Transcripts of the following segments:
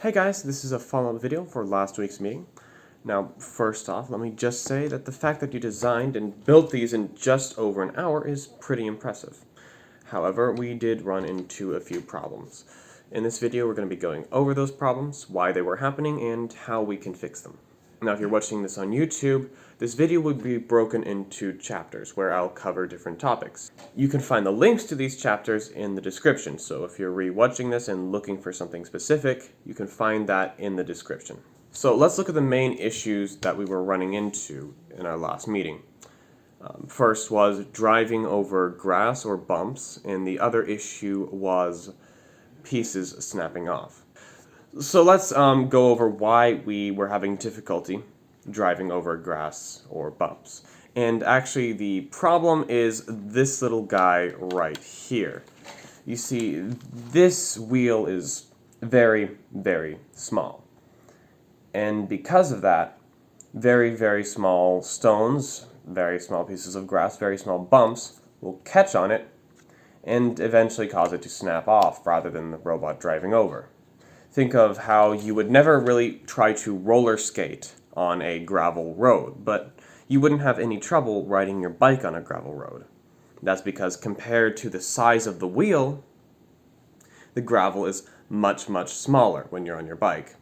Hey guys, this is a follow-up video for last week's meeting. Now, first off, let me just say that the fact that you designed and built these in just over an hour is pretty impressive. However, we did run into a few problems. In this video, we're going to be going over those problems, why they were happening, and how we can fix them. Now, if you're watching this on YouTube, this video will be broken into chapters where I'll cover different topics. You can find the links to these chapters in the description, so if you're re-watching this and looking for something specific, you can find that in the description. So let's look at the main issues that we were running into in our last meeting. First was driving over grass or bumps, and the other issue was pieces snapping off. So let's go over why we were having difficulty driving over grass or bumps. And actually the problem is this little guy right here. You see, this wheel is very, very small. And because of that, very, very small stones, very small pieces of grass, very small bumps will catch on it and eventually cause it to snap off rather than the robot driving over. Think of how you would never really try to roller skate on a gravel road, but you wouldn't have any trouble riding your bike on a gravel road. That's because compared to the size of the wheel, the gravel is much, much smaller when you're on your bike.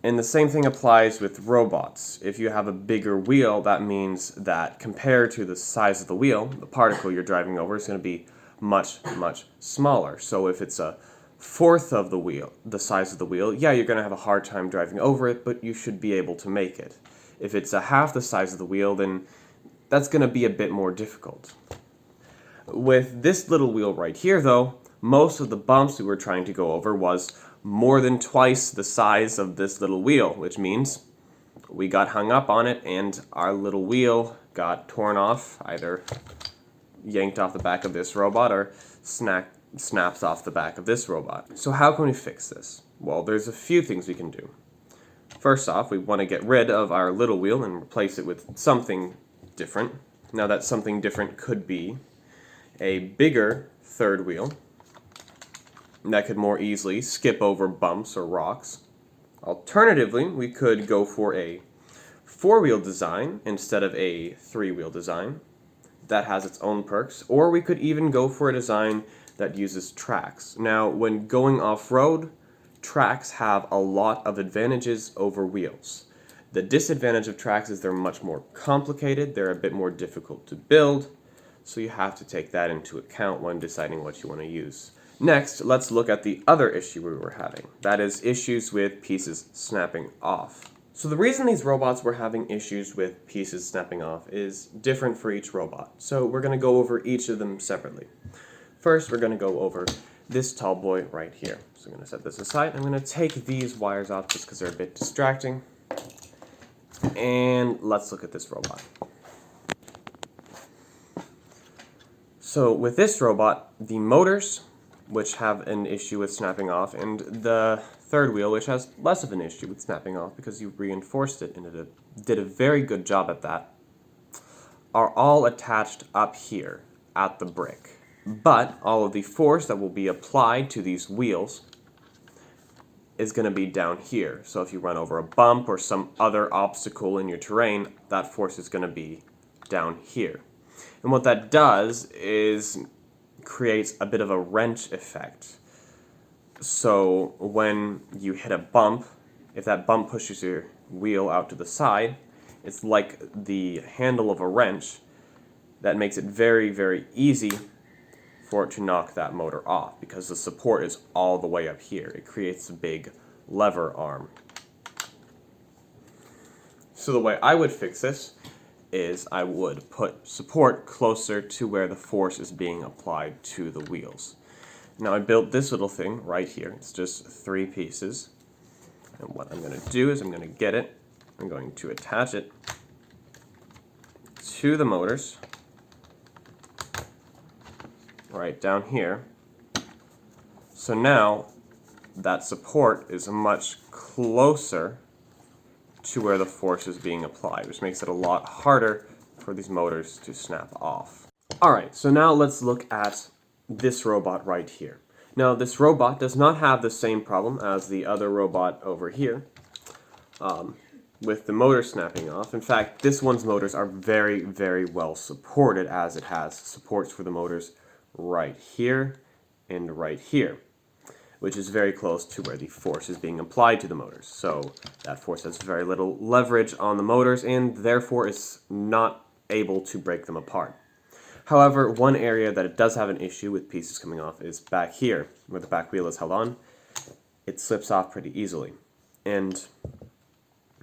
And the same thing applies with robots. If you have a bigger wheel, that means that compared to the size of the wheel, the particle you're driving over is going to be much, much smaller. So if it's a fourth of the wheel, the size of the wheel, yeah, you're going to have a hard time driving over it, but you should be able to make it. If it's a half the size of the wheel, then that's going to be a bit more difficult. With this little wheel right here, though, most of the bumps we were trying to go over was more than twice the size of this little wheel, which means we got hung up on it and our little wheel got torn off, either yanked off the back of this robot or snaps off the back of this robot. So how can we fix this? Well, there's a few things we can do. First off, we want to get rid of our little wheel and replace it with something different. Now that something different could be a bigger third wheel that could more easily skip over bumps or rocks. Alternatively, we could go for a four-wheel design instead of a three-wheel design. That has its own perks. Or we could even go for a design that uses tracks. Now, when going off-road, tracks have a lot of advantages over wheels. The disadvantage of tracks is they're much more complicated, they're a bit more difficult to build, so you have to take that into account when deciding what you want to use. Next, let's look at the other issue we were having. That is issues with pieces snapping off. So the reason these robots were having issues with pieces snapping off is different for each robot. So we're going to go over each of them separately. First, we're going to go over this tall boy right here. So I'm going to set this aside. I'm going to take these wires off just because they're a bit distracting. And let's look at this robot. So with this robot, the motors, which have an issue with snapping off, and the third wheel, which has less of an issue with snapping off because you reinforced it and it did a very good job at that, are all attached up here at the brick. But all of the force that will be applied to these wheels is going to be down here. So if you run over a bump or some other obstacle in your terrain, that force is going to be down here. And what that does is creates a bit of a wrench effect. So when you hit a bump, if that bump pushes your wheel out to the side, it's like the handle of a wrench that makes it very, very easy for it to knock that motor off because the support is all the way up here. It creates a big lever arm. So the way I would fix this is I would put support closer to where the force is being applied to the wheels. Now I built this little thing right here. It's just 3 pieces. And what I'm going to do is I'm going to get it. I'm going to attach it to the motors right down here. So now that support is much closer to where the force is being applied, which makes it a lot harder for these motors to snap off. Alright, so now let's look at this robot right here. Now, this robot does not have the same problem as the other robot over here with the motor snapping off. In fact, this one's motors are very, very well supported, as it has supports for the motors right here and right here, which is very close to where the force is being applied to the motors. So that force has very little leverage on the motors and therefore is not able to break them apart. However, one area that it does have an issue with pieces coming off is back here, where the back wheel is held on. It slips off pretty easily. And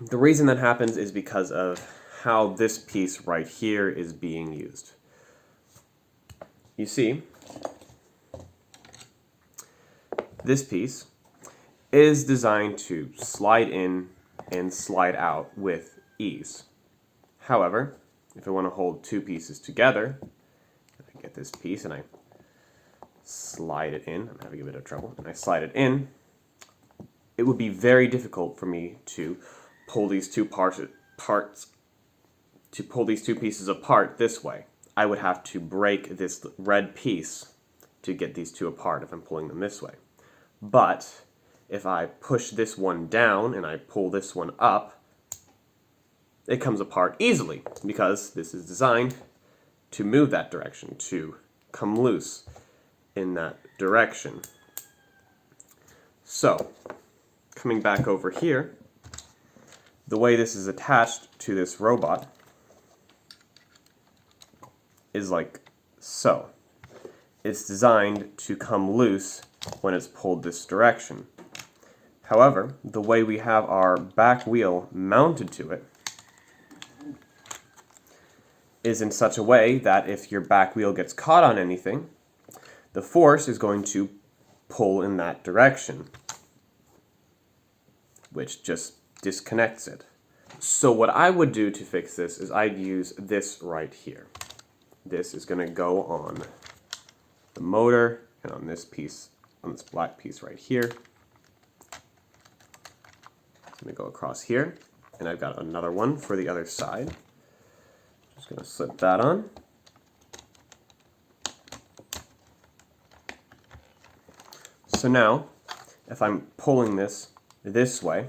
the reason that happens is because of how this piece right here is being used. You see, this piece is designed to slide in and slide out with ease. However, if I want to hold two pieces together, I get this piece and I slide it in. I'm having a bit of trouble. And I slide it in. It would be very difficult for me to pull these two pieces apart this way. I would have to break this red piece to get these two apart if I'm pulling them this way. But if I push this one down and I pull this one up, it comes apart easily because this is designed to move that direction, to come loose in that direction. So, coming back over here, the way this is attached to this robot is like so. It's designed to come loose when it's pulled this direction. However, the way we have our back wheel mounted to it is in such a way that if your back wheel gets caught on anything, the force is going to pull in that direction, which just disconnects it. So what I would do to fix this is I'd use this right here. This is going to go on the motor and on this piece, on this black piece right here. It's going to go across here, and I've got another one for the other side. Just going to slip that on. So now, if I'm pulling this way,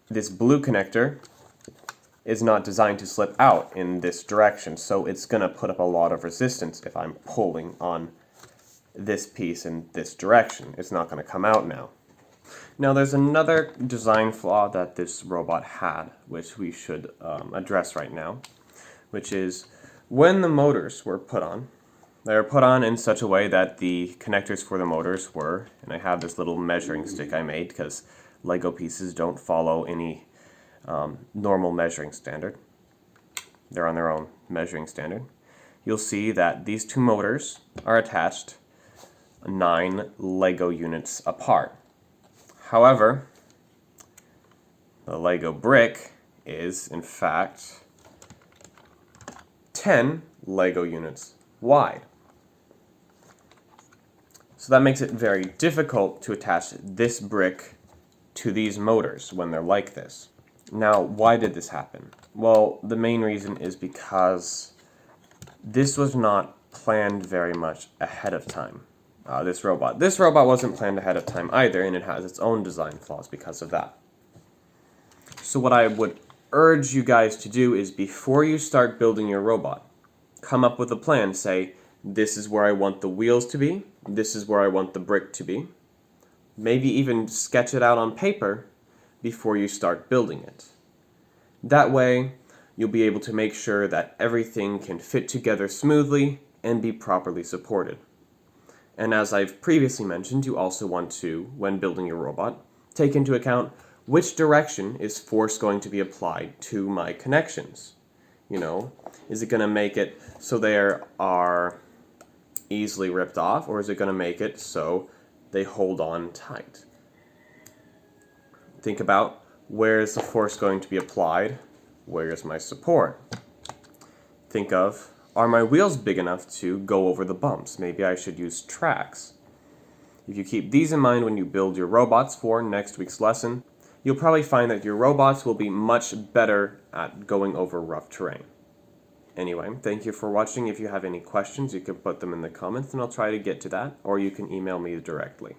this blue connector is not designed to slip out in this direction, so it's going to put up a lot of resistance if I'm pulling on this piece in this direction. It's not going to come out now. Now there's another design flaw that this robot had, which we should address right now, which is when the motors were put on, they were put on in such a way that the connectors for the motors were, and I have this little measuring stick I made because Lego pieces don't follow any normal measuring standard. They're on their own measuring standard. You'll see that these two motors are attached 9 Lego units apart. However, the Lego brick is, in fact, 10 Lego units wide. So that makes it very difficult to attach this brick to these motors when they're like this. Now, why did this happen? Well, the main reason is because this was not planned very much ahead of time. This robot wasn't planned ahead of time either, and it has its own design flaws because of that. So what I would urge you guys to do is before you start building your robot, come up with a plan. Say, this is where I want the wheels to be, this is where I want the brick to be. Maybe even sketch it out on paper before you start building it. That way, you'll be able to make sure that everything can fit together smoothly and be properly supported. And as I've previously mentioned, you also want to, when building your robot, take into account which direction is force going to be applied to my connections. You know, is it going to make it so they are easily ripped off, or is it going to make it so they hold on tight? Think about, where is the force going to be applied? Where is my support? Think of, are my wheels big enough to go over the bumps? Maybe I should use tracks. If you keep these in mind when you build your robots for next week's lesson, you'll probably find that your robots will be much better at going over rough terrain. Anyway, thank you for watching. If you have any questions, you can put them in the comments and I'll try to get to that, or you can email me directly.